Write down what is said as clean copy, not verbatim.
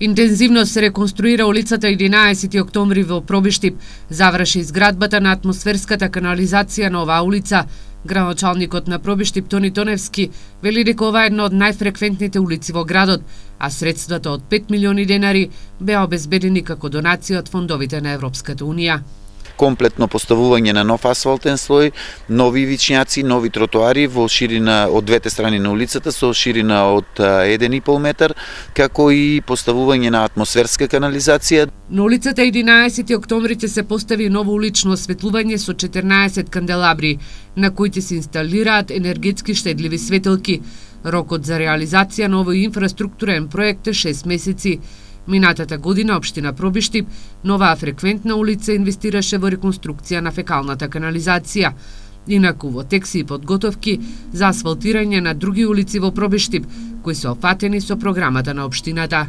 Интензивно се реконструира улицата 11 октомври во Пробиштип. Заврши изградбата на атмосферската канализација на оваа улица. Градоначалникот на Пробиштип Тони Тоневски вели дека ова е една од најфреквентните улици во градот, а средствата од 5 милиони денари беа обезбедени како донација од фондовите на Европската унија. Комплетно поставување на нов асфалтен слој, нови вичњаци, нови тротоари во ширина од двете страни на улицата со ширина од 1,5 метар, како и поставување на атмосферска канализација. На улицата 11 октомври ќе се постави ново улично осветлување со 14 канделабри, на кои ќе се инсталираат енергетски штедливи светилки. Рокот за реализација на овој инфраструктурен проект е 6 месеци. Минатата година општина Пробиштип новаа фреквентна улица инвестираше во реконструкција на фекалната канализација. Инаку во тек се и подготовки за асфалтирање на други улици во Пробиштип, кои се опфатени со програмата на општината.